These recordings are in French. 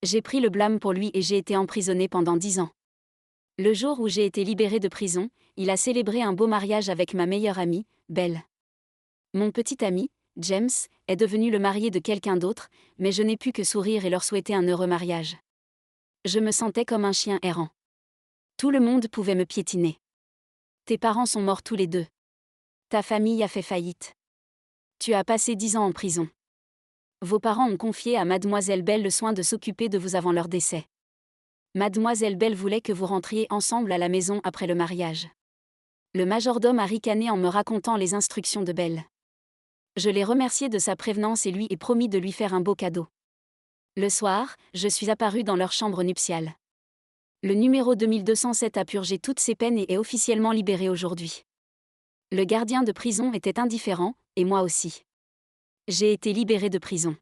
J'ai pris le blâme pour lui et j'ai été emprisonnée pendant 10 ans. Le jour où j'ai été libérée de prison, il a célébré un beau mariage avec ma meilleure amie, Belle. Mon petit ami, James, est devenu le marié de quelqu'un d'autre, mais je n'ai pu que sourire et leur souhaiter un heureux mariage. Je me sentais comme un chien errant. Tout le monde pouvait me piétiner. Tes parents sont morts tous les deux. Ta famille a fait faillite. Tu as passé 10 ans en prison. Vos parents ont confié à Mademoiselle Belle le soin de s'occuper de vous avant leur décès. Mademoiselle Belle voulait que vous rentriez ensemble à la maison après le mariage. Le majordome a ricané en me racontant les instructions de Belle. Je l'ai remercié de sa prévenance et lui ai promis de lui faire un beau cadeau. Le soir, je suis apparue dans leur chambre nuptiale. Le numéro 2207 a purgé toutes ses peines et est officiellement libéré aujourd'hui. Le gardien de prison était indifférent, et moi aussi. J'ai été libérée de prison.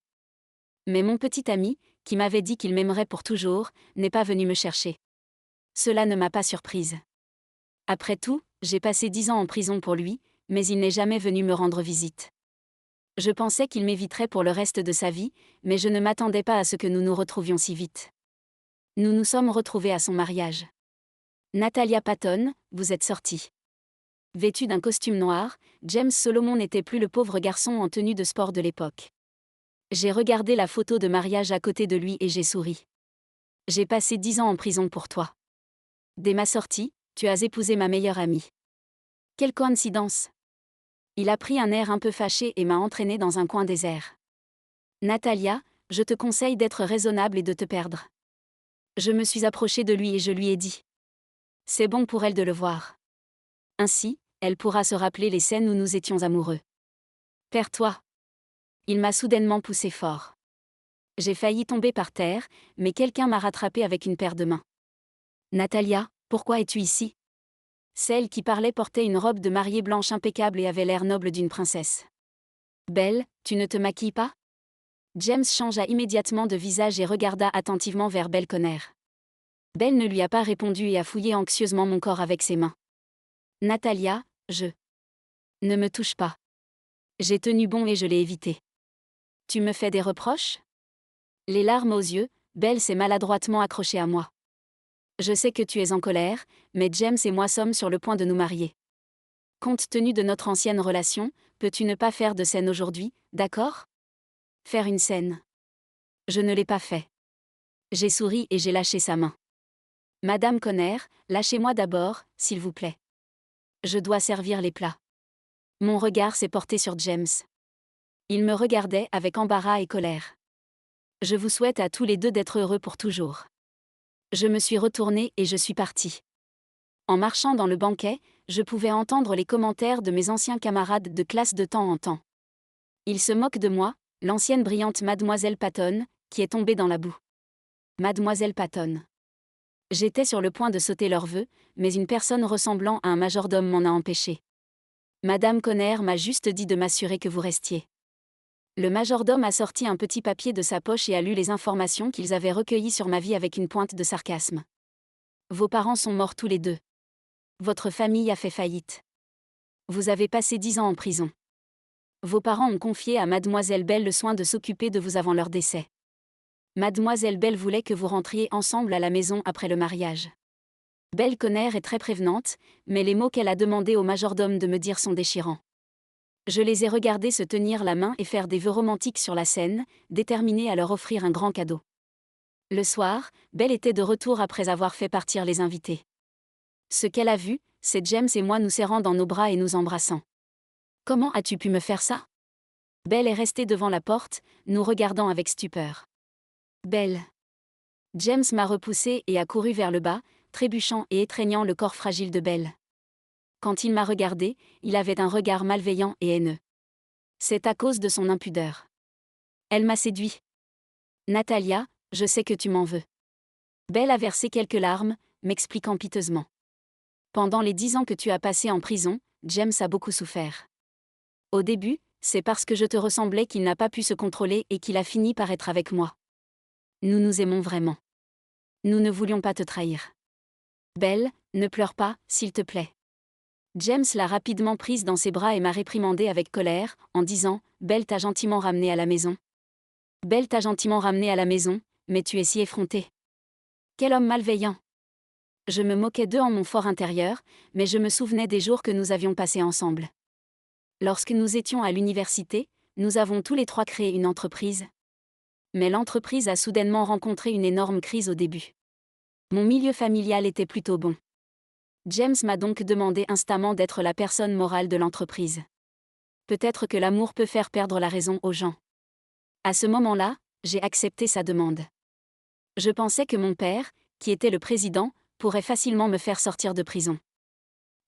Mais mon petit ami, qui m'avait dit qu'il m'aimerait pour toujours, n'est pas venu me chercher. Cela ne m'a pas surprise. Après tout, j'ai passé 10 ans en prison pour lui, mais il n'est jamais venu me rendre visite. Je pensais qu'il m'éviterait pour le reste de sa vie, mais je ne m'attendais pas à ce que nous nous retrouvions si vite. Nous nous sommes retrouvés à son mariage. Natalia Patton, vous êtes sortie. Vêtu d'un costume noir, James Solomon n'était plus le pauvre garçon en tenue de sport de l'époque. J'ai regardé la photo de mariage à côté de lui et j'ai souri. J'ai passé 10 ans en prison pour toi. Dès ma sortie, tu as épousé ma meilleure amie. Quelle coïncidence! Il a pris un air un peu fâché et m'a entraîné dans un coin désert. Natalia, je te conseille d'être raisonnable et de te perdre. Je me suis approchée de lui et je lui ai dit. C'est bon pour elle de le voir. Ainsi, elle pourra se rappeler les scènes où nous étions amoureux. Perds-toi. Il m'a soudainement poussé fort. J'ai failli tomber par terre, mais quelqu'un m'a rattrapé avec une paire de mains. Natalia, pourquoi es-tu ici? Celle qui parlait portait une robe de mariée blanche impeccable et avait l'air noble d'une princesse. Belle, tu ne te maquilles pas? James changea immédiatement de visage et regarda attentivement vers Belle Conner. Belle ne lui a pas répondu et a fouillé anxieusement mon corps avec ses mains. Natalia, ne me touche pas. J'ai tenu bon et je l'ai évité. Tu me fais des reproches? Les larmes aux yeux, Belle s'est maladroitement accrochée à moi. Je sais que tu es en colère, mais James et moi sommes sur le point de nous marier. Compte tenu de notre ancienne relation, peux-tu ne pas faire de scène aujourd'hui, d'accord? Faire une scène. Je ne l'ai pas fait. J'ai souri et j'ai lâché sa main. Madame Conner, lâchez-moi d'abord, s'il vous plaît. Je dois servir les plats. Mon regard s'est porté sur James. Il me regardait avec embarras et colère. Je vous souhaite à tous les deux d'être heureux pour toujours. Je me suis retournée et je suis partie. En marchant dans le banquet, je pouvais entendre les commentaires de mes anciens camarades de classe de temps en temps. Ils se moquent de moi, l'ancienne brillante Mademoiselle Patton, qui est tombée dans la boue. Mademoiselle Patton. J'étais sur le point de sauter leurs vœux, mais une personne ressemblant à un majordome m'en a empêché. Madame Conner m'a juste dit de m'assurer que vous restiez. Le majordome a sorti un petit papier de sa poche et a lu les informations qu'ils avaient recueillies sur ma vie avec une pointe de sarcasme. Vos parents sont morts tous les deux. Votre famille a fait faillite. Vous avez passé 10 ans en prison. Vos parents ont confié à Mademoiselle Belle le soin de s'occuper de vous avant leur décès. Mademoiselle Belle voulait que vous rentriez ensemble à la maison après le mariage. Belle Conner est très prévenante, mais les mots qu'elle a demandé au majordome de me dire sont déchirants. Je les ai regardés se tenir la main et faire des vœux romantiques sur la scène, déterminés à leur offrir un grand cadeau. Le soir, Belle était de retour après avoir fait partir les invités. Ce qu'elle a vu, c'est James et moi nous serrant dans nos bras et nous embrassant. Comment as-tu pu me faire ça? Belle est restée devant la porte, nous regardant avec stupeur. Belle. James m'a repoussée et a couru vers le bas, trébuchant et étreignant le corps fragile de Belle. Quand il m'a regardé, il avait un regard malveillant et haineux. C'est à cause de son impudeur. Elle m'a séduit. Natalia, je sais que tu m'en veux. Belle a versé quelques larmes, m'expliquant piteusement. Pendant les 10 ans que tu as passés en prison, James a beaucoup souffert. Au début, c'est parce que je te ressemblais qu'il n'a pas pu se contrôler et qu'il a fini par être avec moi. Nous nous aimons vraiment. Nous ne voulions pas te trahir. Belle, ne pleure pas, s'il te plaît. James l'a rapidement prise dans ses bras et m'a réprimandée avec colère, en disant « Belle t'a gentiment ramenée à la maison. Belle t'a gentiment ramenée à la maison, mais tu es si effronté. Quel homme malveillant. Je me moquais d'eux en mon fort intérieur, mais je me souvenais des jours que nous avions passés ensemble. Lorsque nous étions à l'université, nous avons tous les trois créé une entreprise. Mais l'entreprise a soudainement rencontré une énorme crise au début. Mon milieu familial était plutôt bon. James m'a donc demandé instamment d'être la personne morale de l'entreprise. Peut-être que l'amour peut faire perdre la raison aux gens. À ce moment-là, j'ai accepté sa demande. Je pensais que mon père, qui était le président, pourrait facilement me faire sortir de prison.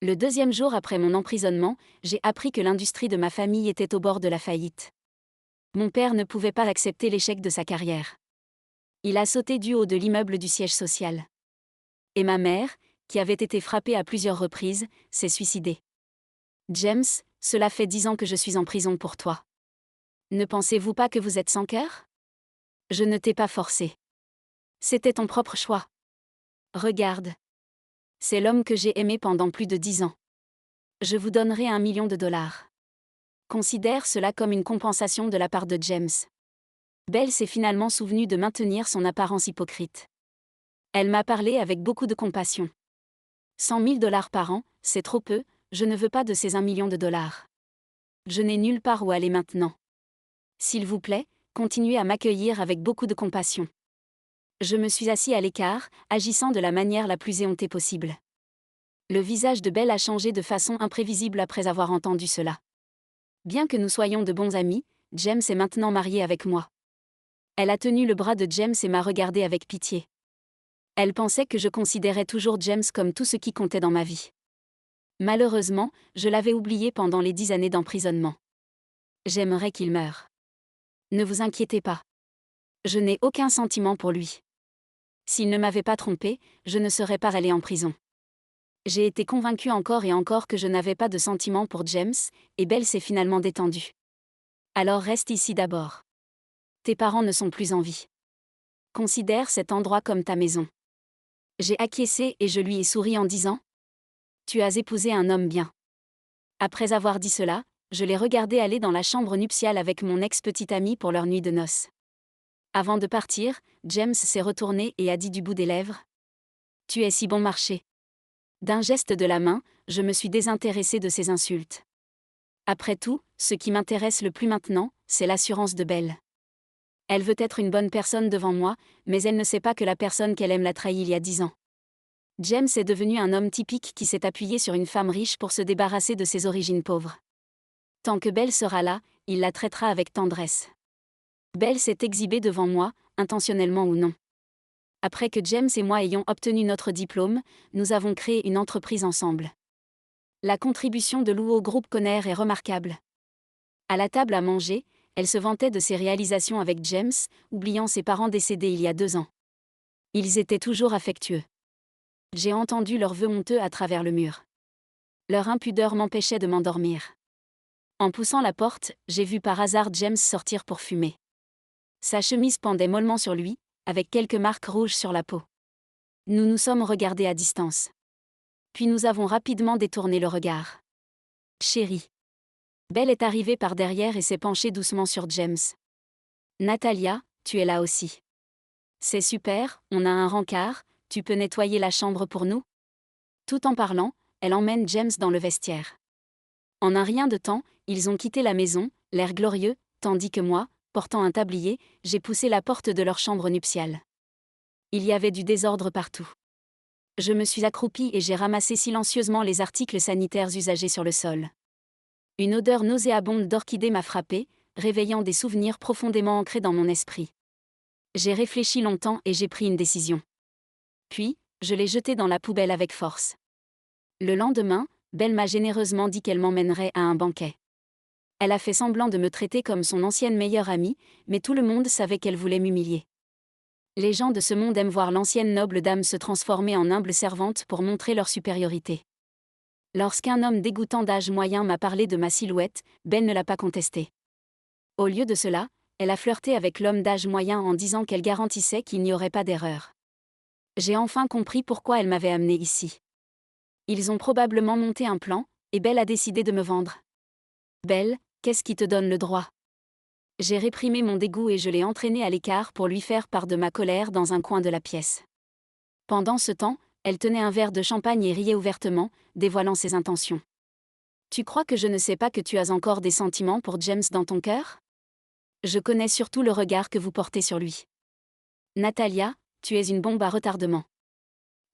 Le deuxième jour après mon emprisonnement, j'ai appris que l'industrie de ma famille était au bord de la faillite. Mon père ne pouvait pas accepter l'échec de sa carrière. Il a sauté du haut de l'immeuble du siège social. Et ma mère, qui avait été frappée à plusieurs reprises, s'est suicidée. James, cela fait 10 ans que je suis en prison pour toi. Ne pensez-vous pas que vous êtes sans cœur? Je ne t'ai pas forcé. C'était ton propre choix. Regarde. C'est l'homme que j'ai aimé pendant plus de 10 ans. Je vous donnerai $1 million. Considère cela comme une compensation de la part de James. Belle s'est finalement souvenue de maintenir son apparence hypocrite. Elle m'a parlé avec beaucoup de compassion. $100 000 par an, c'est trop peu, je ne veux pas de ces $1 million. Je n'ai nulle part où aller maintenant. S'il vous plaît, continuez à m'accueillir avec beaucoup de compassion. Je me suis assis à l'écart, agissant de la manière la plus éhontée possible. Le visage de Belle a changé de façon imprévisible après avoir entendu cela. Bien que nous soyons de bons amis, James est maintenant marié avec moi. Elle a tenu le bras de James et m'a regardé avec pitié. Elle pensait que je considérais toujours James comme tout ce qui comptait dans ma vie. Malheureusement, je l'avais oublié pendant les 10 années d'emprisonnement. J'aimerais qu'il meure. Ne vous inquiétez pas. Je n'ai aucun sentiment pour lui. S'il ne m'avait pas trompé, je ne serais pas allée en prison. J'ai été convaincue encore et encore que je n'avais pas de sentiment pour James, et Belle s'est finalement détendue. Alors reste ici d'abord. Tes parents ne sont plus en vie. Considère cet endroit comme ta maison. J'ai acquiescé et je lui ai souri en disant : Tu as épousé un homme bien. Après avoir dit cela, je l'ai regardé aller dans la chambre nuptiale avec mon ex-petite amie pour leur nuit de noces. Avant de partir, James s'est retourné et a dit du bout des lèvres : Tu es si bon marché. D'un geste de la main, je me suis désintéressée de ces insultes. Après tout, ce qui m'intéresse le plus maintenant, c'est l'assurance de Belle. Elle veut être une bonne personne devant moi, mais elle ne sait pas que la personne qu'elle aime l'a trahi il y a 10 ans. James est devenu un homme typique qui s'est appuyé sur une femme riche pour se débarrasser de ses origines pauvres. Tant que Belle sera là, il la traitera avec tendresse. Belle s'est exhibée devant moi, intentionnellement ou non. Après que James et moi ayons obtenu notre diplôme, nous avons créé une entreprise ensemble. La contribution de Lou au groupe Conner est remarquable. À la table à manger, elle se vantait de ses réalisations avec James, oubliant ses parents décédés il y a 2 ans. Ils étaient toujours affectueux. J'ai entendu leurs vœux honteux à travers le mur. Leur impudeur m'empêchait de m'endormir. En poussant la porte, j'ai vu par hasard James sortir pour fumer. Sa chemise pendait mollement sur lui, avec quelques marques rouges sur la peau. Nous nous sommes regardés à distance. Puis nous avons rapidement détourné le regard. Chérie. Belle est arrivée par derrière et s'est penchée doucement sur James. Natalia, tu es là aussi. C'est super, on a un rencard, tu peux nettoyer la chambre pour nous? Tout en parlant, elle emmène James dans le vestiaire. En un rien de temps, ils ont quitté la maison, l'air glorieux, tandis que moi, portant un tablier, j'ai poussé la porte de leur chambre nuptiale. Il y avait du désordre partout. Je me suis accroupie et j'ai ramassé silencieusement les articles sanitaires usagés sur le sol. Une odeur nauséabonde d'orchidée m'a frappée, réveillant des souvenirs profondément ancrés dans mon esprit. J'ai réfléchi longtemps et j'ai pris une décision. Puis, je l'ai jeté dans la poubelle avec force. Le lendemain, Belle m'a généreusement dit qu'elle m'emmènerait à un banquet. Elle a fait semblant de me traiter comme son ancienne meilleure amie, mais tout le monde savait qu'elle voulait m'humilier. Les gens de ce monde aiment voir l'ancienne noble dame se transformer en humble servante pour montrer leur supériorité. Lorsqu'un homme dégoûtant d'âge moyen m'a parlé de ma silhouette, Belle ne l'a pas contesté. Au lieu de cela, elle a flirté avec l'homme d'âge moyen en disant qu'elle garantissait qu'il n'y aurait pas d'erreur. J'ai enfin compris pourquoi elle m'avait amené ici. Ils ont probablement monté un plan, et Belle a décidé de me vendre. Belle, qu'est-ce qui te donne le droit? J'ai réprimé mon dégoût et je l'ai entraînée à l'écart pour lui faire part de ma colère dans un coin de la pièce. Pendant ce temps, elle tenait un verre de champagne et riait ouvertement, dévoilant ses intentions. « Tu crois que je ne sais pas que tu as encore des sentiments pour James dans ton cœur ? Je connais surtout le regard que vous portez sur lui. Natalia, tu es une bombe à retardement.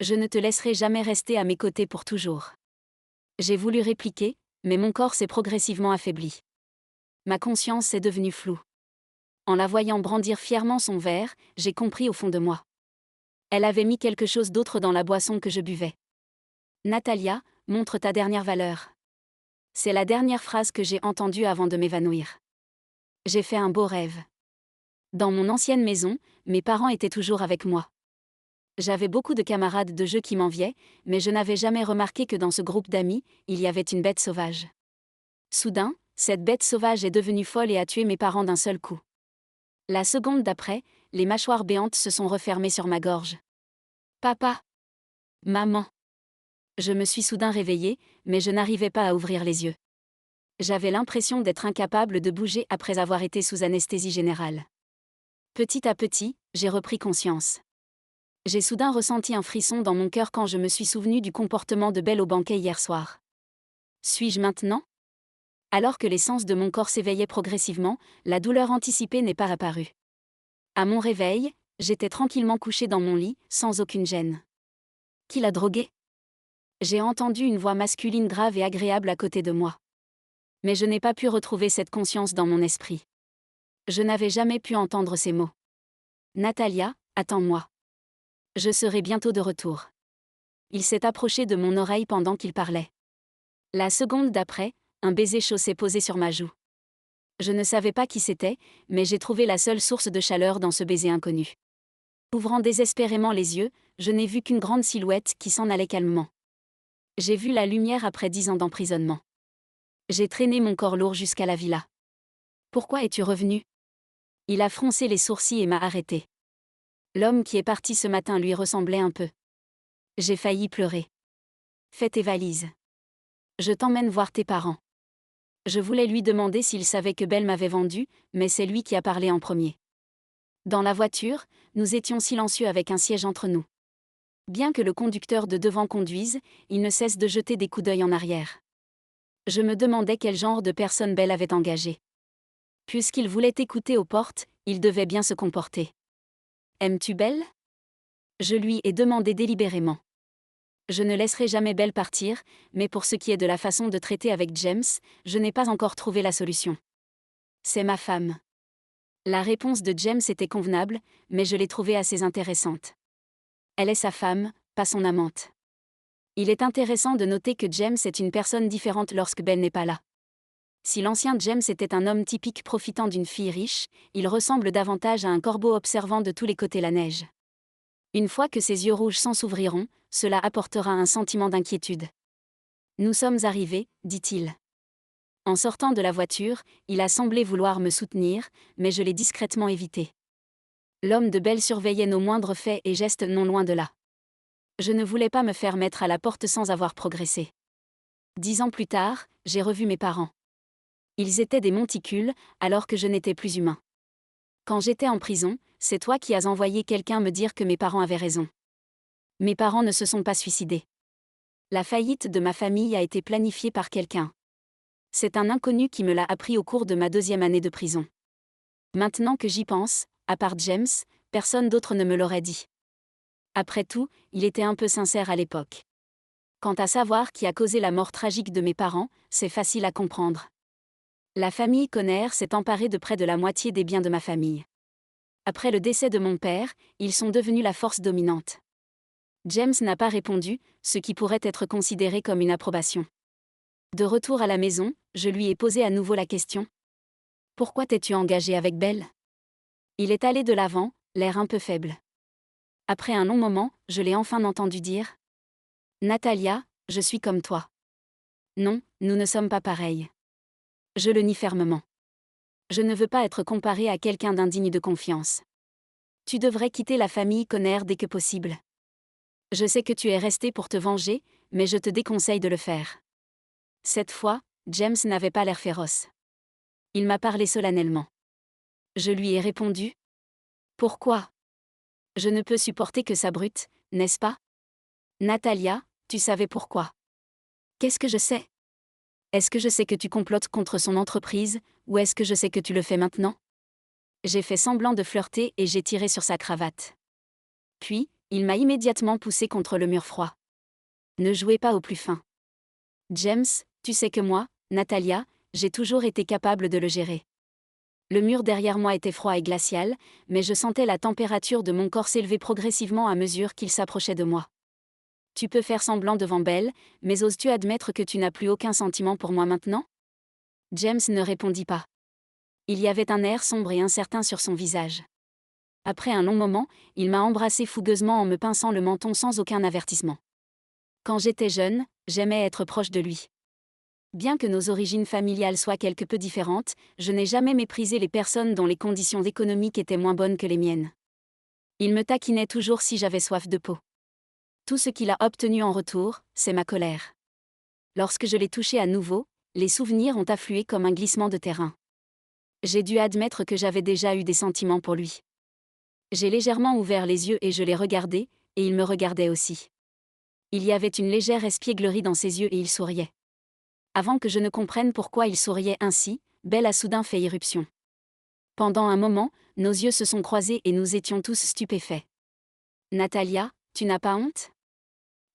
Je ne te laisserai jamais rester à mes côtés pour toujours. » J'ai voulu répliquer, mais mon corps s'est progressivement affaibli. Ma conscience est devenue floue. En la voyant brandir fièrement son verre, j'ai compris au fond de moi. Elle avait mis quelque chose d'autre dans la boisson que je buvais. « Natalia, montre ta dernière valeur. » C'est la dernière phrase que j'ai entendue avant de m'évanouir. J'ai fait un beau rêve. Dans mon ancienne maison, mes parents étaient toujours avec moi. J'avais beaucoup de camarades de jeu qui m'enviaient, mais je n'avais jamais remarqué que dans ce groupe d'amis, il y avait une bête sauvage. Soudain, cette bête sauvage est devenue folle et a tué mes parents d'un seul coup. La seconde d'après, les mâchoires béantes se sont refermées sur ma gorge. Papa! Maman! Je me suis soudain réveillée, mais je n'arrivais pas à ouvrir les yeux. J'avais l'impression d'être incapable de bouger après avoir été sous anesthésie générale. Petit à petit, j'ai repris conscience. J'ai soudain ressenti un frisson dans mon cœur quand je me suis souvenu du comportement de Belle au banquet hier soir. Suis-je maintenant ? Alors que les sens de mon corps s'éveillaient progressivement, la douleur anticipée n'est pas apparue. À mon réveil, j'étais tranquillement couchée dans mon lit, sans aucune gêne. Qui l'a droguée ? J'ai entendu une voix masculine grave et agréable à côté de moi. Mais je n'ai pas pu retrouver cette conscience dans mon esprit. Je n'avais jamais pu entendre ces mots. Natalia, attends-moi. Je serai bientôt de retour. Il s'est approché de mon oreille pendant qu'il parlait. La seconde d'après, un baiser chaud s'est posé sur ma joue. Je ne savais pas qui c'était, mais j'ai trouvé la seule source de chaleur dans ce baiser inconnu. Ouvrant désespérément les yeux, je n'ai vu qu'une grande silhouette qui s'en allait calmement. J'ai vu la lumière après 10 ans d'emprisonnement. J'ai traîné mon corps lourd jusqu'à la villa. Pourquoi es-tu revenu ? Il a froncé les sourcils et m'a arrêté. L'homme qui est parti ce matin lui ressemblait un peu. J'ai failli pleurer. Fais tes valises. Je t'emmène voir tes parents. Je voulais lui demander s'il savait que Belle m'avait vendu, mais c'est lui qui a parlé en premier. Dans la voiture, nous étions silencieux avec un siège entre nous. Bien que le conducteur de devant conduise, il ne cesse de jeter des coups d'œil en arrière. Je me demandais quel genre de personne Belle avait engagé. Puisqu'il voulait écouter aux portes, il devait bien se comporter. « Aimes-tu Belle ?» Je lui ai demandé délibérément. Je ne laisserai jamais Belle partir, mais pour ce qui est de la façon de traiter avec James, je n'ai pas encore trouvé la solution. C'est ma femme. La réponse de James était convenable, mais je l'ai trouvée assez intéressante. Elle est sa femme, pas son amante. Il est intéressant de noter que James est une personne différente lorsque Belle n'est pas là. Si l'ancien James était un homme typique profitant d'une fille riche, il ressemble davantage à un corbeau observant de tous les côtés la neige. Une fois que ses yeux rouges s'entr'ouvriront, cela apportera un sentiment d'inquiétude. « Nous sommes arrivés », dit-il. En sortant de la voiture, il a semblé vouloir me soutenir, mais je l'ai discrètement évité. L'homme de Belle surveillait nos moindres faits et gestes non loin de là. Je ne voulais pas me faire mettre à la porte sans avoir progressé. 10 ans plus tard, j'ai revu mes parents. Ils étaient des monticules, alors que je n'étais plus humain. Quand j'étais en prison, c'est toi qui as envoyé quelqu'un me dire que mes parents avaient raison. Mes parents ne se sont pas suicidés. La faillite de ma famille a été planifiée par quelqu'un. C'est un inconnu qui me l'a appris au cours de ma 2e année de prison. Maintenant que j'y pense, à part James, personne d'autre ne me l'aurait dit. Après tout, il était un peu sincère à l'époque. Quant à savoir qui a causé la mort tragique de mes parents, c'est facile à comprendre. La famille Conner s'est emparée de près de la moitié des biens de ma famille. Après le décès de mon père, ils sont devenus la force dominante. James n'a pas répondu, ce qui pourrait être considéré comme une approbation. De retour à la maison, je lui ai posé à nouveau la question. « Pourquoi t'es-tu engagé avec Belle ?» Il est allé de l'avant, l'air un peu faible. Après un long moment, je l'ai enfin entendu dire. « Natalia, je suis comme toi. » Non, nous ne sommes pas pareils. Je le nie fermement. Je ne veux pas être comparé à quelqu'un d'indigne de confiance. Tu devrais quitter la famille Conner dès que possible. Je sais que tu es resté pour te venger, mais je te déconseille de le faire. Cette fois, James n'avait pas l'air féroce. Il m'a parlé solennellement. Je lui ai répondu. Pourquoi? Je ne peux supporter que ça brute, n'est-ce pas? Natalia, tu savais pourquoi. Qu'est-ce que je sais? Est-ce que je sais que tu complotes contre son entreprise, ou est-ce que je sais que tu le fais maintenant? J'ai fait semblant de flirter et j'ai tiré sur sa cravate. Puis, il m'a immédiatement poussé contre le mur froid. Ne jouez pas au plus fin. James, tu sais que moi, Natalia, j'ai toujours été capable de le gérer. Le mur derrière moi était froid et glacial, mais je sentais la température de mon corps s'élever progressivement à mesure qu'il s'approchait de moi. Tu peux faire semblant devant Belle, mais oses-tu admettre que tu n'as plus aucun sentiment pour moi maintenant? James ne répondit pas. Il y avait un air sombre et incertain sur son visage. Après un long moment, il m'a embrassé fougueusement en me pinçant le menton sans aucun avertissement. Quand j'étais jeune, j'aimais être proche de lui. Bien que nos origines familiales soient quelque peu différentes, je n'ai jamais méprisé les personnes dont les conditions économiques étaient moins bonnes que les miennes. Il me taquinait toujours si j'avais soif de peau. Tout ce qu'il a obtenu en retour, c'est ma colère. Lorsque je l'ai touché à nouveau, les souvenirs ont afflué comme un glissement de terrain. J'ai dû admettre que j'avais déjà eu des sentiments pour lui. J'ai légèrement ouvert les yeux et je l'ai regardé, et il me regardait aussi. Il y avait une légère espièglerie dans ses yeux et il souriait. Avant que je ne comprenne pourquoi il souriait ainsi, Belle a soudain fait irruption. Pendant un moment, nos yeux se sont croisés et nous étions tous stupéfaits. Natalia, tu n'as pas honte?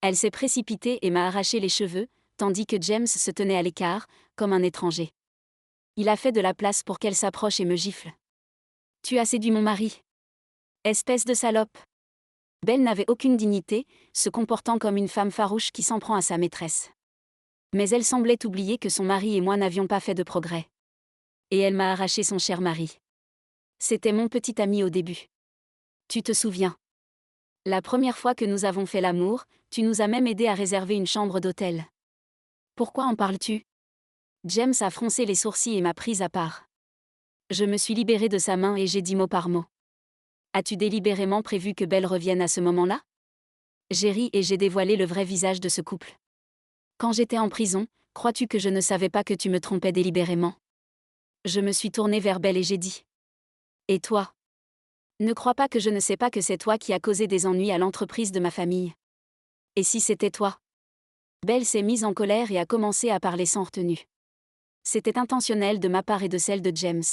Elle s'est précipitée et m'a arraché les cheveux, tandis que James se tenait à l'écart, comme un étranger. Il a fait de la place pour qu'elle s'approche et me gifle. Tu as séduit mon mari. Espèce de salope. Belle n'avait aucune dignité, se comportant comme une femme farouche qui s'en prend à sa maîtresse. Mais elle semblait oublier que son mari et moi n'avions pas fait de progrès. Et elle m'a arraché son cher mari. C'était mon petit ami au début. Tu te souviens? La première fois que nous avons fait l'amour, tu nous as même aidé à réserver une chambre d'hôtel. Pourquoi en parles-tu? James a froncé les sourcils et m'a prise à part. Je me suis libérée de sa main et j'ai dit mot par mot. As-tu délibérément prévu que Belle revienne à ce moment-là? J'ai ri et j'ai dévoilé le vrai visage de ce couple. Quand j'étais en prison, crois-tu que je ne savais pas que tu me trompais délibérément? Je me suis tournée vers Belle et j'ai dit. Et toi? Ne crois pas que je ne sais pas que c'est toi qui as causé des ennuis à l'entreprise de ma famille. Et si c'était toi? Belle s'est mise en colère et a commencé à parler sans retenue. C'était intentionnel de ma part et de celle de James.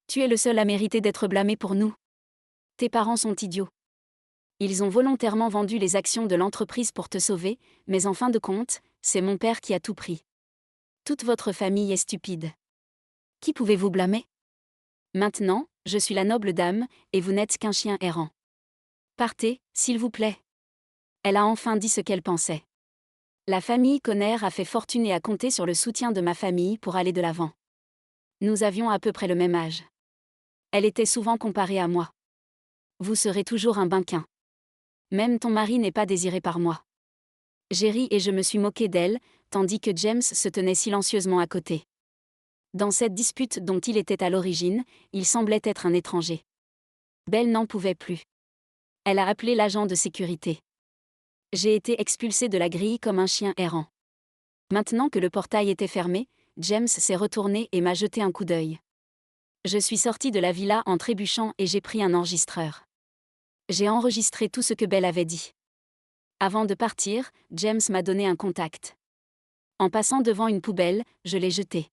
Tu es le seul à mériter d'être blâmé pour nous. Tes parents sont idiots. Ils ont volontairement vendu les actions de l'entreprise pour te sauver, mais en fin de compte, c'est mon père qui a tout pris. Toute votre famille est stupide. Qui pouvez-vous blâmer? Maintenant, je suis la noble dame, et vous n'êtes qu'un chien errant. Partez, s'il vous plaît. Elle a enfin dit ce qu'elle pensait. La famille Conner a fait fortune et a compté sur le soutien de ma famille pour aller de l'avant. Nous avions à peu près le même âge. Elle était souvent comparée à moi. Vous serez toujours un bunquin. Même ton mari n'est pas désiré par moi. J'ai ri et je me suis moquée d'elle, tandis que James se tenait silencieusement à côté. Dans cette dispute dont il était à l'origine, il semblait être un étranger. Belle n'en pouvait plus. Elle a appelé l'agent de sécurité. J'ai été expulsée de la grille comme un chien errant. Maintenant que le portail était fermé, James s'est retourné et m'a jeté un coup d'œil. Je suis sortie de la villa en trébuchant et j'ai pris un enregistreur. J'ai enregistré tout ce que Belle avait dit. Avant de partir, James m'a donné un contact. En passant devant une poubelle, je l'ai jeté.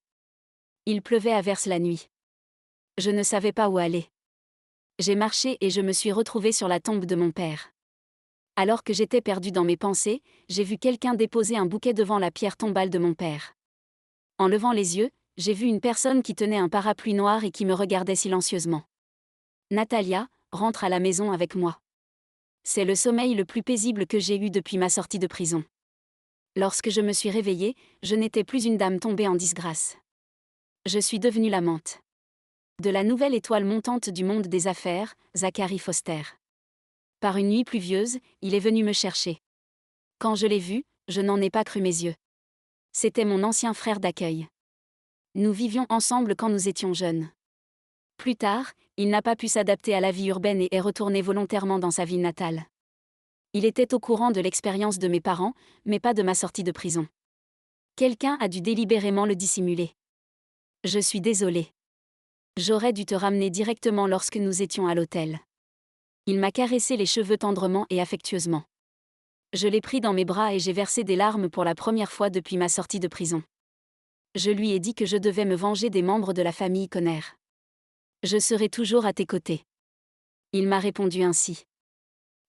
Il pleuvait à verse la nuit. Je ne savais pas où aller. J'ai marché et je me suis retrouvée sur la tombe de mon père. Alors que j'étais perdue dans mes pensées, j'ai vu quelqu'un déposer un bouquet devant la pierre tombale de mon père. En levant les yeux, j'ai vu une personne qui tenait un parapluie noir et qui me regardait silencieusement. Natalia, rentre à la maison avec moi. C'est le sommeil le plus paisible que j'ai eu depuis ma sortie de prison. Lorsque je me suis réveillée, je n'étais plus une dame tombée en disgrâce. Je suis devenue l'amante de la nouvelle étoile montante du monde des affaires, Zachary Foster. Par une nuit pluvieuse, il est venu me chercher. Quand je l'ai vu, je n'en ai pas cru mes yeux. C'était mon ancien frère d'accueil. Nous vivions ensemble quand nous étions jeunes. Plus tard, il n'a pas pu s'adapter à la vie urbaine et est retourné volontairement dans sa ville natale. Il était au courant de l'expérience de mes parents, mais pas de ma sortie de prison. Quelqu'un a dû délibérément le dissimuler. Je suis désolée. J'aurais dû te ramener directement lorsque nous étions à l'hôtel. Il m'a caressé les cheveux tendrement et affectueusement. Je l'ai pris dans mes bras et j'ai versé des larmes pour la première fois depuis ma sortie de prison. Je lui ai dit que je devais me venger des membres de la famille Conner. Je serai toujours à tes côtés. Il m'a répondu ainsi.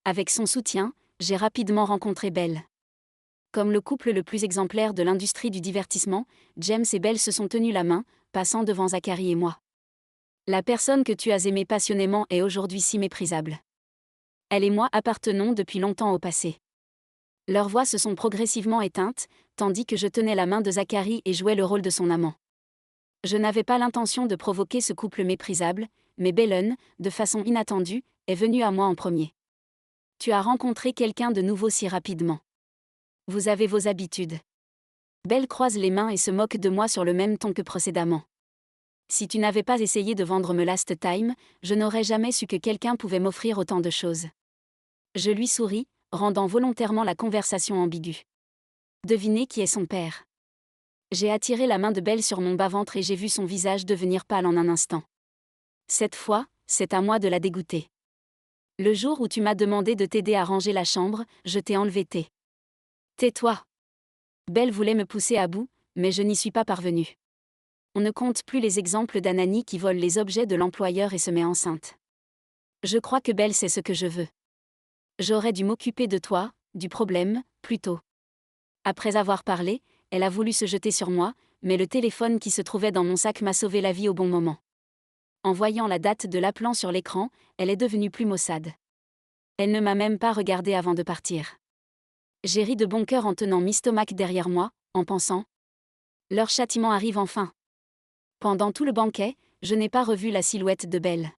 Avec son soutien, j'ai rapidement rencontré Belle. Comme le couple le plus exemplaire de l'industrie du divertissement, James et Belle se sont tenus la main, passant devant Zachary et moi. La personne que tu as aimée passionnément est aujourd'hui si méprisable. Elle et moi appartenons depuis longtemps au passé. Leurs voix se sont progressivement éteintes, tandis que je tenais la main de Zachary et jouais le rôle de son amant. Je n'avais pas l'intention de provoquer ce couple méprisable, mais Belen, de façon inattendue, est venue à moi en premier. Tu as rencontré quelqu'un de nouveau si rapidement. Vous avez vos habitudes. Belle croise les mains et se moque de moi sur le même ton que précédemment. Si tu n'avais pas essayé de vendre me Last Time, je n'aurais jamais su que quelqu'un pouvait m'offrir autant de choses. Je lui souris, rendant volontairement la conversation ambiguë. Devinez qui est son père. J'ai attiré la main de Belle sur mon bas-ventre et j'ai vu son visage devenir pâle en un instant. Cette fois, c'est à moi de la dégoûter. Le jour où tu m'as demandé de t'aider à ranger la chambre, je t'ai enlevé tes. Tais-toi. Belle voulait me pousser à bout, mais je n'y suis pas parvenue. On ne compte plus les exemples d'Anani qui vole les objets de l'employeur et se met enceinte. Je crois que Belle sait ce que je veux. J'aurais dû m'occuper de toi, du problème, plus tôt. Après avoir parlé, elle a voulu se jeter sur moi, mais le téléphone qui se trouvait dans mon sac m'a sauvé la vie au bon moment. En voyant la date de l'appelant sur l'écran, elle est devenue plus maussade. Elle ne m'a même pas regardé avant de partir. J'ai ri de bon cœur en tenant Mistomac derrière moi, en pensant « Leur châtiment arrive enfin ». Pendant tout le banquet, je n'ai pas revu la silhouette de Belle.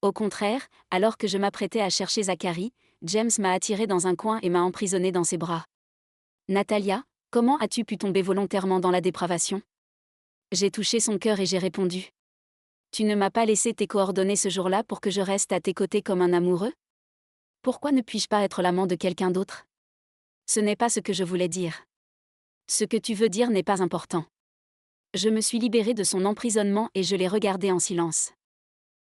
Au contraire, alors que je m'apprêtais à chercher Zachary, James m'a attiré dans un coin et m'a emprisonné dans ses bras. « Natalia, comment as-tu pu tomber volontairement dans la dépravation ?» J'ai touché son cœur et j'ai répondu. « Tu ne m'as pas laissé tes coordonnées ce jour-là pour que je reste à tes côtés comme un amoureux ? Pourquoi ne puis-je pas être l'amant de quelqu'un d'autre ? Ce n'est pas ce que je voulais dire. Ce que tu veux dire n'est pas important. » Je me suis libérée de son emprisonnement et je l'ai regardé en silence.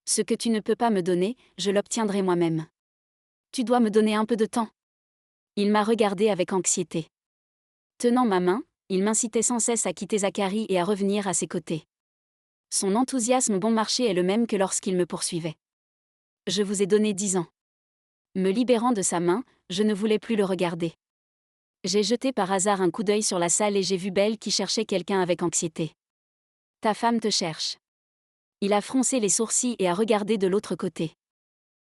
Ce que tu ne peux pas me donner, je l'obtiendrai moi-même. Tu dois me donner un peu de temps. Il m'a regardé avec anxiété. Tenant ma main, il m'incitait sans cesse à quitter Zachary et à revenir à ses côtés. Son enthousiasme bon marché est le même que lorsqu'il me poursuivait. Je vous ai donné 10 ans. Me libérant de sa main, je ne voulais plus le regarder. J'ai jeté par hasard un coup d'œil sur la salle et j'ai vu Belle qui cherchait quelqu'un avec anxiété. Ta femme te cherche. Il a froncé les sourcils et a regardé de l'autre côté.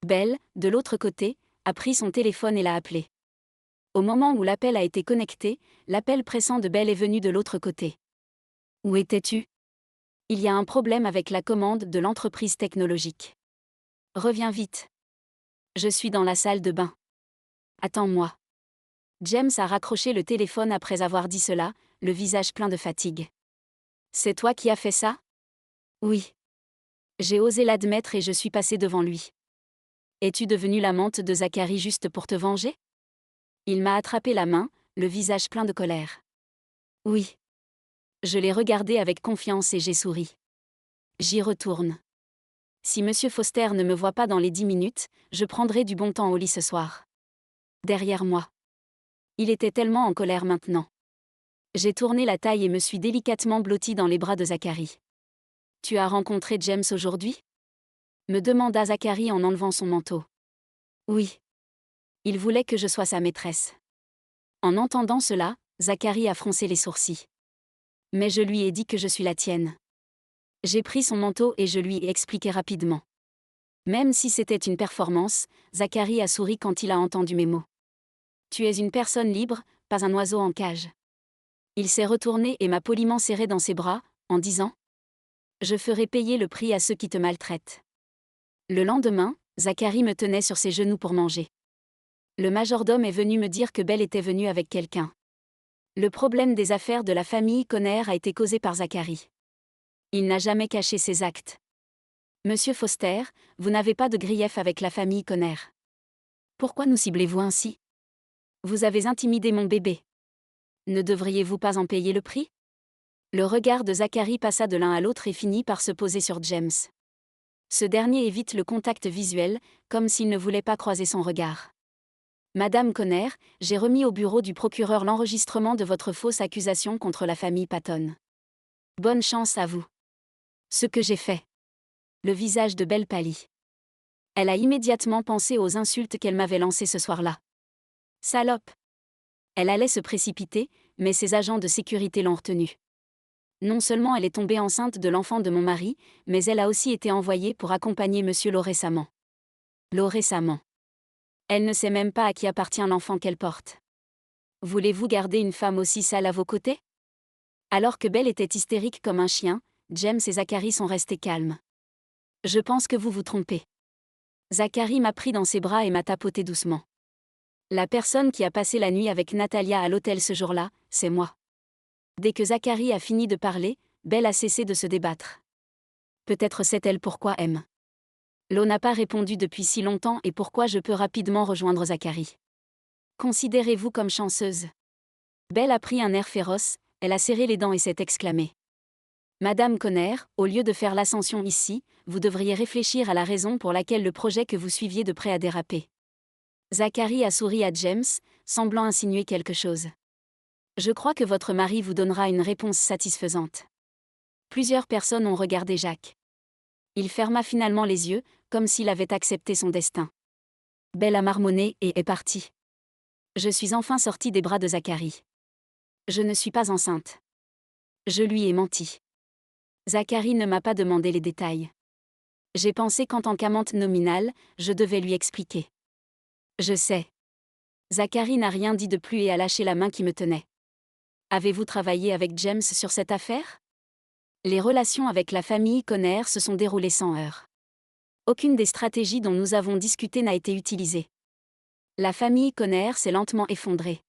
Belle, de l'autre côté, a pris son téléphone et l'a appelé. Au moment où l'appel a été connecté, l'appel pressant de Belle est venu de l'autre côté. Où étais-tu ? Il y a un problème avec la commande de l'entreprise technologique. Reviens vite. Je suis dans la salle de bain. Attends-moi. James a raccroché le téléphone après avoir dit cela, le visage plein de fatigue. C'est toi qui as fait ça ? Oui. J'ai osé l'admettre et je suis passé devant lui. Es-tu devenue l'amante de Zachary juste pour te venger ? Il m'a attrapé la main, le visage plein de colère. Oui. Je l'ai regardé avec confiance et j'ai souri. J'y retourne. Si Monsieur Foster ne me voit pas dans les 10 minutes, je prendrai du bon temps au lit ce soir. Derrière moi. Il était tellement en colère maintenant. J'ai tourné la taille et me suis délicatement blottie dans les bras de Zachary. Tu as rencontré James aujourd'hui ? Me demanda Zachary en enlevant son manteau. Oui. Il voulait que je sois sa maîtresse. En entendant cela, Zachary a froncé les sourcils. Mais je lui ai dit que je suis la tienne. J'ai pris son manteau et je lui ai expliqué rapidement. Même si c'était une performance, Zachary a souri quand il a entendu mes mots. Tu es une personne libre, pas un oiseau en cage. Il s'est retourné et m'a poliment serré dans ses bras, en disant « Je ferai payer le prix à ceux qui te maltraitent. » Le lendemain, Zachary me tenait sur ses genoux pour manger. Le majordome est venu me dire que Belle était venue avec quelqu'un. Le problème des affaires de la famille Conner a été causé par Zachary. Il n'a jamais caché ses actes. Monsieur Foster, vous n'avez pas de grief avec la famille Conner. Pourquoi nous ciblez-vous ainsi ? Vous avez intimidé mon bébé. Ne devriez-vous pas en payer le prix ? Le regard de Zacharie passa de l'un à l'autre et finit par se poser sur James. Ce dernier évite le contact visuel, comme s'il ne voulait pas croiser son regard. Madame Conner, j'ai remis au bureau du procureur l'enregistrement de votre fausse accusation contre la famille Patton. Bonne chance à vous. Ce que j'ai fait. Le visage de Belle pâlit. Elle a immédiatement pensé aux insultes qu'elle m'avait lancées ce soir-là. Salope. Elle allait se précipiter, mais ses agents de sécurité l'ont retenue. Non seulement elle est tombée enceinte de l'enfant de mon mari, mais elle a aussi été envoyée pour accompagner monsieur Law récemment. Law récemment. Elle ne sait même pas à qui appartient l'enfant qu'elle porte. Voulez-vous garder une femme aussi sale à vos côtés? Alors que Belle était hystérique comme un chien, James et Zacharie sont restés calmes. Je pense que vous vous trompez. Zacharie m'a pris dans ses bras et m'a tapoté doucement. La personne qui a passé la nuit avec Natalia à l'hôtel ce jour-là, c'est moi. Dès que Zacharie a fini de parler, Belle a cessé de se débattre. Peut-être sait-elle pourquoi M. Law n'a pas répondu depuis si longtemps et pourquoi je peux rapidement rejoindre Zacharie. Considérez-vous comme chanceuse. Belle a pris un air féroce, elle a serré les dents et s'est exclamée. Madame Conner, au lieu de faire l'ascension ici, vous devriez réfléchir à la raison pour laquelle le projet que vous suiviez de près a dérapé. Zacharie a souri à James, semblant insinuer quelque chose. Je crois que votre mari vous donnera une réponse satisfaisante. Plusieurs personnes ont regardé Jacques. Il ferma finalement les yeux, comme s'il avait accepté son destin. Belle a marmonné et est partie. Je suis enfin sortie des bras de Zacharie. Je ne suis pas enceinte. Je lui ai menti. Zacharie ne m'a pas demandé les détails. J'ai pensé qu'en tant qu'amante nominale, je devais lui expliquer. Je sais. Zacharie n'a rien dit de plus et a lâché la main qui me tenait. Avez-vous travaillé avec James sur cette affaire? Les relations avec la famille Conner se sont déroulées sans heurts. Aucune des stratégies dont nous avons discuté n'a été utilisée. La famille Conner s'est lentement effondrée.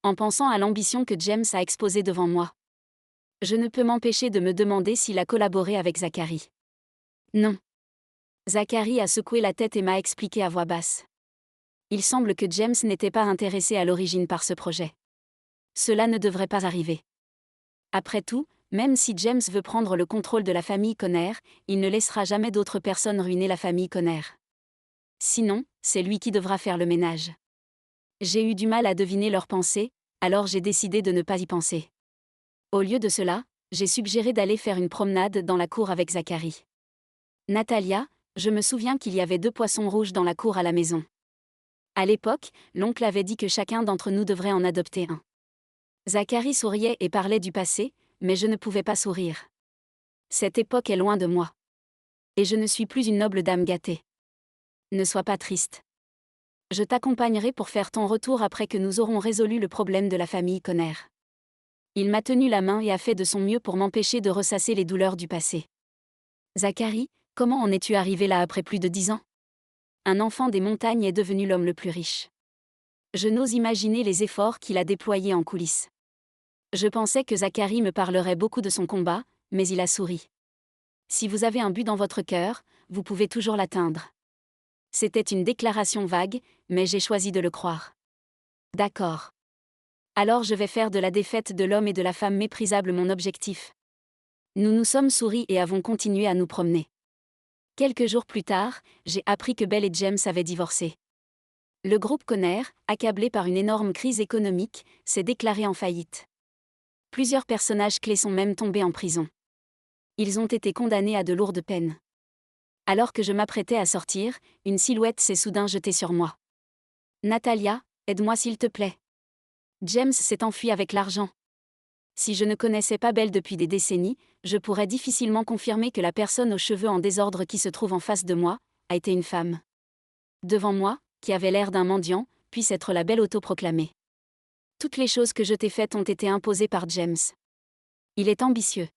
En pensant à l'ambition que James a exposée devant moi, je ne peux m'empêcher de me demander s'il a collaboré avec Zacharie. Non. Zacharie a secoué la tête et m'a expliqué à voix basse. Il semble que James n'était pas intéressé à l'origine par ce projet. Cela ne devrait pas arriver. Après tout, même si James veut prendre le contrôle de la famille Conner, il ne laissera jamais d'autres personnes ruiner la famille Conner. Sinon, c'est lui qui devra faire le ménage. J'ai eu du mal à deviner leurs pensées, alors j'ai décidé de ne pas y penser. Au lieu de cela, j'ai suggéré d'aller faire une promenade dans la cour avec Zacharie. Natalia, je me souviens qu'il y avait 2 poissons rouges dans la cour à la maison. À l'époque, l'oncle avait dit que chacun d'entre nous devrait en adopter un. Zacharie souriait et parlait du passé, mais je ne pouvais pas sourire. Cette époque est loin de moi. Et je ne suis plus une noble dame gâtée. Ne sois pas triste. Je t'accompagnerai pour faire ton retour après que nous aurons résolu le problème de la famille Conner. Il m'a tenu la main et a fait de son mieux pour m'empêcher de ressasser les douleurs du passé. Zacharie, comment en es-tu arrivé là après plus de 10 ans? Un enfant des montagnes est devenu l'homme le plus riche. Je n'ose imaginer les efforts qu'il a déployés en coulisses. Je pensais que Zacharie me parlerait beaucoup de son combat, mais il a souri. Si vous avez un but dans votre cœur, vous pouvez toujours l'atteindre. C'était une déclaration vague, mais j'ai choisi de le croire. D'accord. Alors je vais faire de la défaite de l'homme et de la femme méprisable mon objectif. Nous nous sommes souris et avons continué à nous promener. Quelques jours plus tard, j'ai appris que Belle et James avaient divorcé. Le groupe Conner, accablé par une énorme crise économique, s'est déclaré en faillite. Plusieurs personnages clés sont même tombés en prison. Ils ont été condamnés à de lourdes peines. Alors que je m'apprêtais à sortir, une silhouette s'est soudain jetée sur moi. Natalia, aide-moi s'il te plaît. James s'est enfui avec l'argent. Si je ne connaissais pas Belle depuis des décennies, je pourrais difficilement confirmer que la personne aux cheveux en désordre qui se trouve en face de moi a été une femme. Devant moi, qui avait l'air d'un mendiant, puisse être la Belle autoproclamée. Toutes les choses que je t'ai faites ont été imposées par James. Il est ambitieux.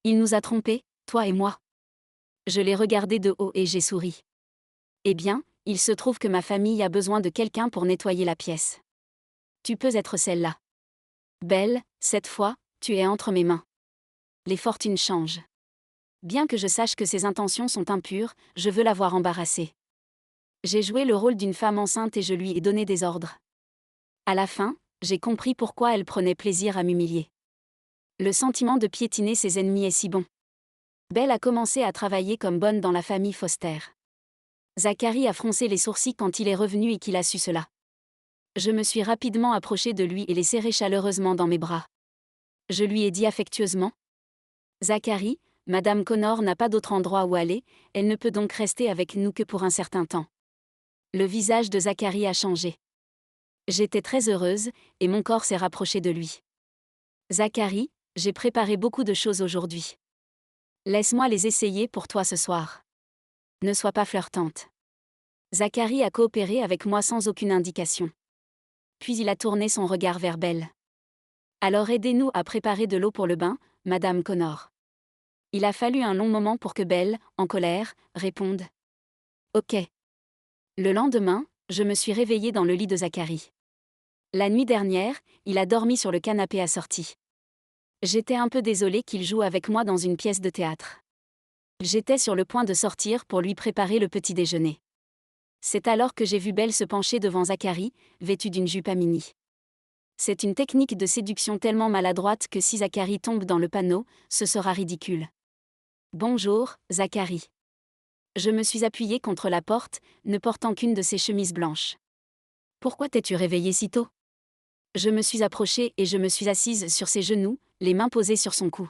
Il nous a trompés, toi et moi. Je l'ai regardé de haut et j'ai souri. Eh bien, il se trouve que ma famille a besoin de quelqu'un pour nettoyer la pièce. Tu peux être celle-là. Belle, cette fois, tu es entre mes mains. Les fortunes changent. Bien que je sache que ses intentions sont impures, je veux l'avoir embarrassée. J'ai joué le rôle d'une femme enceinte et je lui ai donné des ordres. À la fin, j'ai compris pourquoi elle prenait plaisir à m'humilier. Le sentiment de piétiner ses ennemis est si bon. Belle a commencé à travailler comme bonne dans la famille Foster. Zachary a froncé les sourcils quand il est revenu et qu'il a su cela. Je me suis rapidement approchée de lui et l'ai serré chaleureusement dans mes bras. Je lui ai dit affectueusement: Zachary, Madame Connor n'a pas d'autre endroit où aller, elle ne peut donc rester avec nous que pour un certain temps. Le visage de Zachary a changé. J'étais très heureuse, et mon corps s'est rapproché de lui. Zachary, j'ai préparé beaucoup de choses aujourd'hui. Laisse-moi les essayer pour toi ce soir. Ne sois pas flirtante. Zachary a coopéré avec moi sans aucune indication. Puis il a tourné son regard vers Belle. Alors aidez-nous à préparer de l'eau pour le bain, Madame Connor. Il a fallu un long moment pour que Belle, en colère, réponde. Ok. Le lendemain, je me suis réveillée dans le lit de Zachary. La nuit dernière, il a dormi sur le canapé assorti. J'étais un peu désolée qu'il joue avec moi dans une pièce de théâtre. J'étais sur le point de sortir pour lui préparer le petit déjeuner. C'est alors que j'ai vu Belle se pencher devant Zachary, vêtue d'une jupe à mini. C'est une technique de séduction tellement maladroite que si Zachary tombe dans le panneau, ce sera ridicule. Bonjour, Zachary. Je me suis appuyée contre la porte, ne portant qu'une de ses chemises blanches. Pourquoi t'es-tu réveillée si tôt? Je me suis approchée et je me suis assise sur ses genoux, les mains posées sur son cou.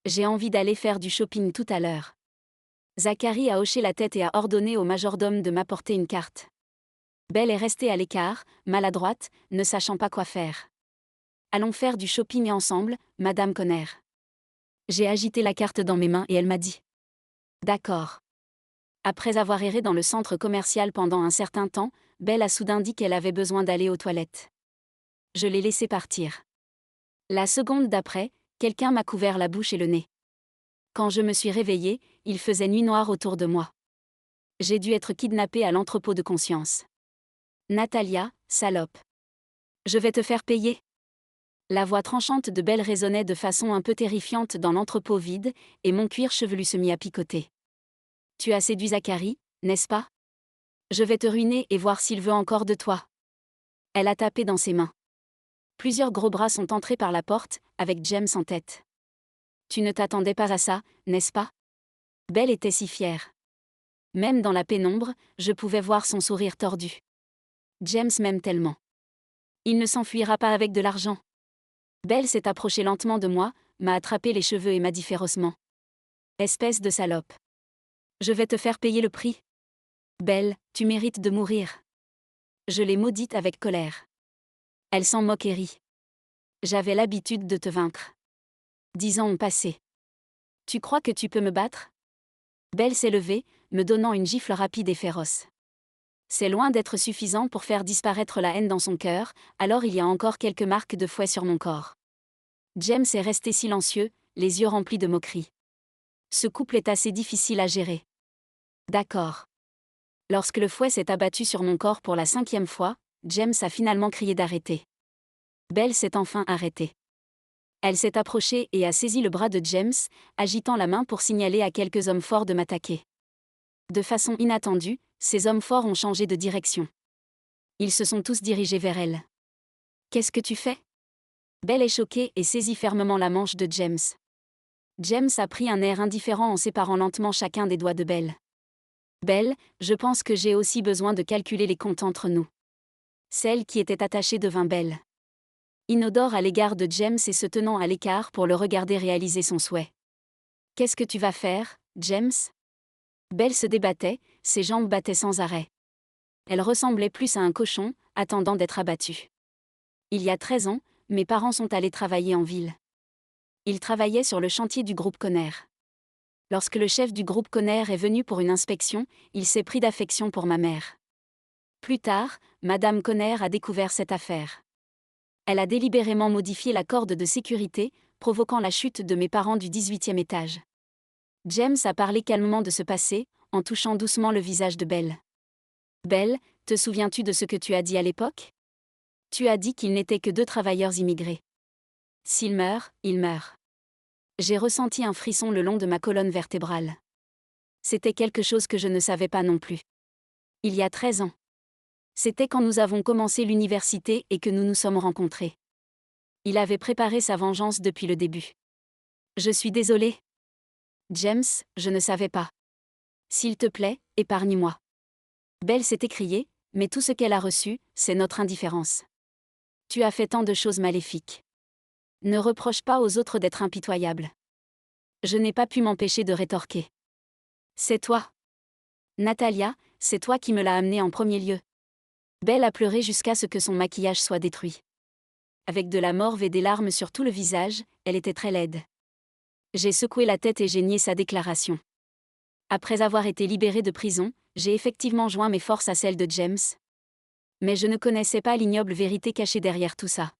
J'ai envie d'aller faire du shopping tout à l'heure. Zachary a hoché la tête et a ordonné au majordome de m'apporter une carte. Belle est restée à l'écart, maladroite, ne sachant pas quoi faire. Allons faire du shopping ensemble, Madame Connor. J'ai agité la carte dans mes mains et elle m'a dit. D'accord. Après avoir erré dans le centre commercial pendant un certain temps, Belle a soudain dit qu'elle avait besoin d'aller aux toilettes. Je l'ai laissée partir. La seconde d'après, quelqu'un m'a couvert la bouche et le nez. Quand je me suis réveillée, il faisait nuit noire autour de moi. J'ai dû être kidnappée à l'entrepôt de conscience. Natalia, salope. Je vais te faire payer. La voix tranchante de Belle résonnait de façon un peu terrifiante dans l'entrepôt vide, et mon cuir chevelu se mit à picoter. Tu as séduit Zachary, n'est-ce pas? Je vais te ruiner et voir s'il veut encore de toi. Elle a tapé dans ses mains. Plusieurs gros bras sont entrés par la porte, avec James en tête. Tu ne t'attendais pas à ça, n'est-ce pas? Belle était si fière. Même dans la pénombre, je pouvais voir son sourire tordu. James m'aime tellement. Il ne s'enfuira pas avec de l'argent. Belle s'est approchée lentement de moi, m'a attrapé les cheveux et m'a dit férocement. Espèce de salope. Je vais te faire payer le prix. Belle, tu mérites de mourir. Je l'ai maudite avec colère. Elle s'en moque et rit. J'avais l'habitude de te vaincre. 10 ans ont passé. Tu crois que tu peux me battre? Belle s'est levée, me donnant une gifle rapide et féroce. C'est loin d'être suffisant pour faire disparaître la haine dans son cœur, alors il y a encore quelques marques de fouet sur mon corps. James est resté silencieux, les yeux remplis de moquerie. Ce couple est assez difficile à gérer. D'accord. Lorsque le fouet s'est abattu sur mon corps pour la 5e fois, James a finalement crié d'arrêter. Belle s'est enfin arrêtée. Elle s'est approchée et a saisi le bras de James, agitant la main pour signaler à quelques hommes forts de m'attaquer. De façon inattendue, ces hommes forts ont changé de direction. Ils se sont tous dirigés vers elle. Qu'est-ce que tu fais? Belle est choquée et saisit fermement la manche de James. James a pris un air indifférent en séparant lentement chacun des doigts de Belle. Belle, je pense que j'ai aussi besoin de calculer les comptes entre nous. Celle qui était attachée devint Belle. Inodore à l'égard de James et se tenant à l'écart pour le regarder réaliser son souhait. Qu'est-ce que tu vas faire, James? Belle se débattait, ses jambes battaient sans arrêt. Elle ressemblait plus à un cochon, attendant d'être abattue. Il y a 13 ans, mes parents sont allés travailler en ville. Ils travaillaient sur le chantier du groupe Conner. Lorsque le chef du groupe Conner est venu pour une inspection, il s'est pris d'affection pour ma mère. Plus tard, Madame Conner a découvert cette affaire. Elle a délibérément modifié la corde de sécurité, provoquant la chute de mes parents du 18e étage. James a parlé calmement de ce passé, en touchant doucement le visage de Belle. Belle, te souviens-tu de ce que tu as dit à l'époque? Tu as dit qu'ils n'étaient que 2 travailleurs immigrés. S'ils meurent, ils meurent. J'ai ressenti un frisson le long de ma colonne vertébrale. C'était quelque chose que je ne savais pas non plus. Il y a 13 ans. C'était quand nous avons commencé l'université et que nous nous sommes rencontrés. Il avait préparé sa vengeance depuis le début. Je suis désolé. James, je ne savais pas. S'il te plaît, épargne-moi. Belle s'est écriée, mais tout ce qu'elle a reçu, c'est notre indifférence. Tu as fait tant de choses maléfiques. Ne reproche pas aux autres d'être impitoyables. Je n'ai pas pu m'empêcher de rétorquer. C'est toi. Natalia, c'est toi qui me l'as amené en premier lieu. Belle a pleuré jusqu'à ce que son maquillage soit détruit. Avec de la morve et des larmes sur tout le visage, elle était très laide. J'ai secoué la tête et j'ai nié sa déclaration. Après avoir été libérée de prison, j'ai effectivement joint mes forces à celles de James. Mais je ne connaissais pas l'ignoble vérité cachée derrière tout ça.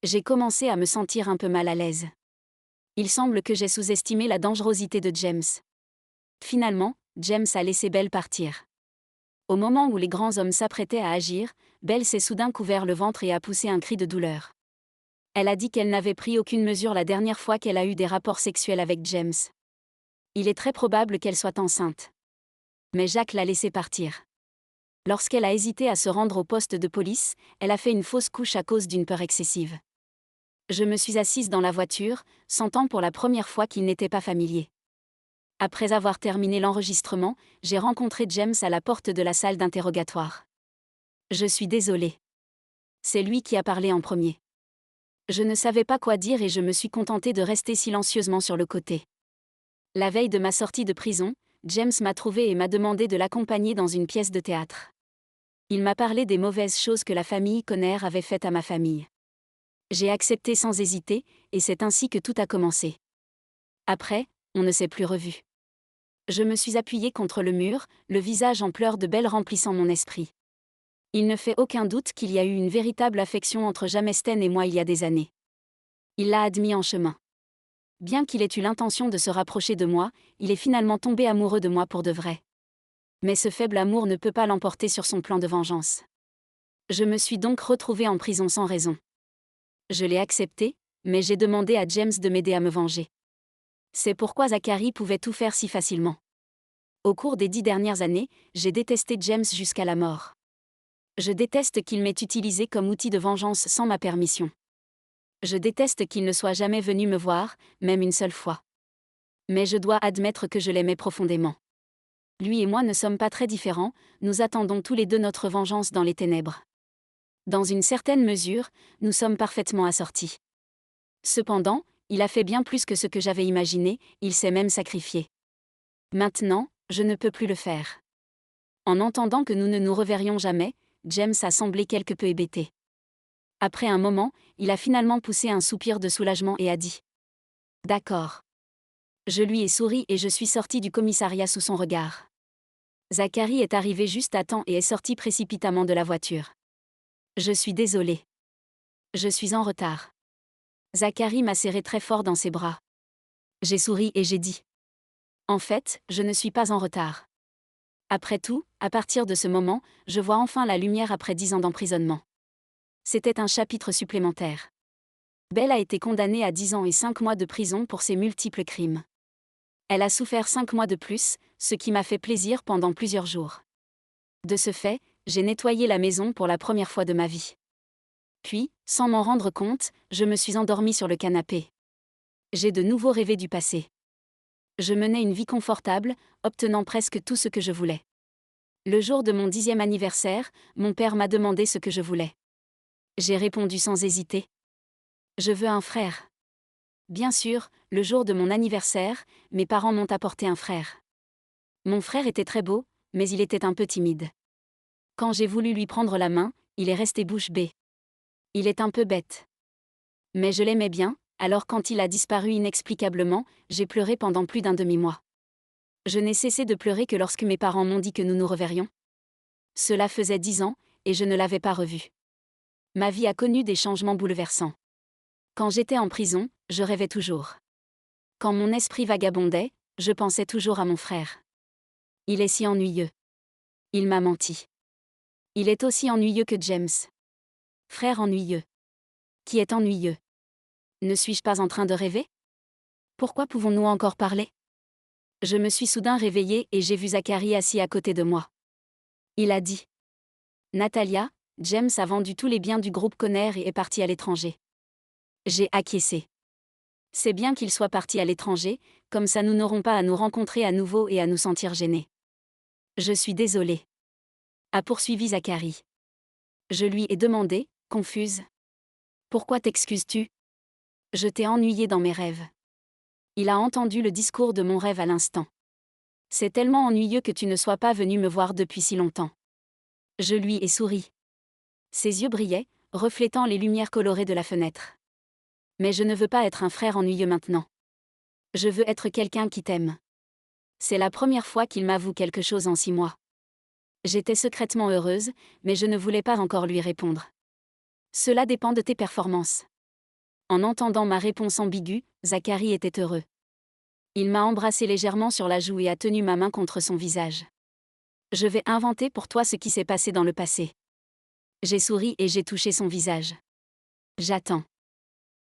J'ai commencé à me sentir un peu mal à l'aise. Il semble que j'ai sous-estimé la dangerosité de James. Finalement, James a laissé Belle partir. Au moment où les grands hommes s'apprêtaient à agir, Belle s'est soudain couvert le ventre et a poussé un cri de douleur. Elle a dit qu'elle n'avait pris aucune mesure la dernière fois qu'elle a eu des rapports sexuels avec James. Il est très probable qu'elle soit enceinte. Mais Jacques l'a laissée partir. Lorsqu'elle a hésité à se rendre au poste de police, elle a fait une fausse couche à cause d'une peur excessive. Je me suis assise dans la voiture, sentant pour la première fois qu'il n'était pas familier. Après avoir terminé l'enregistrement, j'ai rencontré James à la porte de la salle d'interrogatoire. Je suis désolée. C'est lui qui a parlé en premier. Je ne savais pas quoi dire et je me suis contentée de rester silencieusement sur le côté. La veille de ma sortie de prison, James m'a trouvée et m'a demandé de l'accompagner dans une pièce de théâtre. Il m'a parlé des mauvaises choses que la famille Conner avait faites à ma famille. J'ai accepté sans hésiter, et c'est ainsi que tout a commencé. Après, on ne s'est plus revus. Je me suis appuyée contre le mur, le visage en pleurs de Belle remplissant mon esprit. Il ne fait aucun doute qu'il y a eu une véritable affection entre Jamesten et moi il y a des années. Il l'a admis en chemin. Bien qu'il ait eu l'intention de se rapprocher de moi, il est finalement tombé amoureux de moi pour de vrai. Mais ce faible amour ne peut pas l'emporter sur son plan de vengeance. Je me suis donc retrouvée en prison sans raison. Je l'ai accepté, mais j'ai demandé à James de m'aider à me venger. C'est pourquoi Zachary pouvait tout faire si facilement. Au cours des 10 dernières années, j'ai détesté James jusqu'à la mort. Je déteste qu'il m'ait utilisé comme outil de vengeance sans ma permission. Je déteste qu'il ne soit jamais venu me voir, même une seule fois. Mais je dois admettre que je l'aimais profondément. Lui et moi ne sommes pas très différents, nous attendons tous les deux notre vengeance dans les ténèbres. Dans une certaine mesure, nous sommes parfaitement assortis. Cependant, il a fait bien plus que ce que j'avais imaginé, il s'est même sacrifié. Maintenant, je ne peux plus le faire. En entendant que nous ne nous reverrions jamais, James a semblé quelque peu hébété. Après un moment, il a finalement poussé un soupir de soulagement et a dit « D'accord ». Je lui ai souri et je suis sortie du commissariat sous son regard. Zachary est arrivé juste à temps et est sorti précipitamment de la voiture. Je suis désolée. Je suis en retard. Zachary m'a serré très fort dans ses bras. J'ai souri et j'ai dit « En fait, je ne suis pas en retard. » Après tout, à partir de ce moment, je vois enfin la lumière après 10 ans d'emprisonnement. C'était un chapitre supplémentaire. Belle a été condamnée à 10 ans et 5 mois de prison pour ses multiples crimes. Elle a souffert 5 mois de plus, ce qui m'a fait plaisir pendant plusieurs jours. De ce fait, j'ai nettoyé la maison pour la première fois de ma vie. Puis, sans m'en rendre compte, je me suis endormie sur le canapé. J'ai de nouveau rêvé du passé. Je menais une vie confortable, obtenant presque tout ce que je voulais. Le jour de mon 10e anniversaire, mon père m'a demandé ce que je voulais. J'ai répondu sans hésiter. Je veux un frère. Bien sûr, le jour de mon anniversaire, mes parents m'ont apporté un frère. Mon frère était très beau, mais il était un peu timide. Quand j'ai voulu lui prendre la main, il est resté bouche bée. Il est un peu bête. Mais je l'aimais bien, alors quand il a disparu inexplicablement, j'ai pleuré pendant plus d'un demi-mois. Je n'ai cessé de pleurer que lorsque mes parents m'ont dit que nous nous reverrions. Cela faisait 10 ans, et je ne l'avais pas revu. Ma vie a connu des changements bouleversants. Quand j'étais en prison, je rêvais toujours. Quand mon esprit vagabondait, je pensais toujours à mon frère. Il est si ennuyeux. Il m'a menti. Il est aussi ennuyeux que James. Frère ennuyeux. Qui est ennuyeux? Ne suis-je pas en train de rêver? Pourquoi pouvons-nous encore parler? Je me suis soudain réveillée et j'ai vu Zachary assis à côté de moi. Il a dit « Natalia, James a vendu tous les biens du groupe Conner et est parti à l'étranger. J'ai acquiescé. C'est bien qu'il soit parti à l'étranger, comme ça nous n'aurons pas à nous rencontrer à nouveau et à nous sentir gênés. Je suis désolée. A poursuivi Zacharie. Je lui ai demandé, confuse. Pourquoi t'excuses-tu? Je t'ai ennuyé dans mes rêves. Il a entendu le discours de mon rêve à l'instant. C'est tellement ennuyeux que tu ne sois pas venu me voir depuis si longtemps. Je lui ai souri. Ses yeux brillaient, reflétant les lumières colorées de la fenêtre. Mais je ne veux pas être un frère ennuyeux maintenant. Je veux être quelqu'un qui t'aime. C'est la première fois qu'il m'avoue quelque chose en 6 mois. J'étais secrètement heureuse, mais je ne voulais pas encore lui répondre. Cela dépend de tes performances. En entendant ma réponse ambiguë, Zacharie était heureux. Il m'a embrassé légèrement sur la joue et a tenu ma main contre son visage. Je vais inventer pour toi ce qui s'est passé dans le passé. J'ai souri et j'ai touché son visage. J'attends.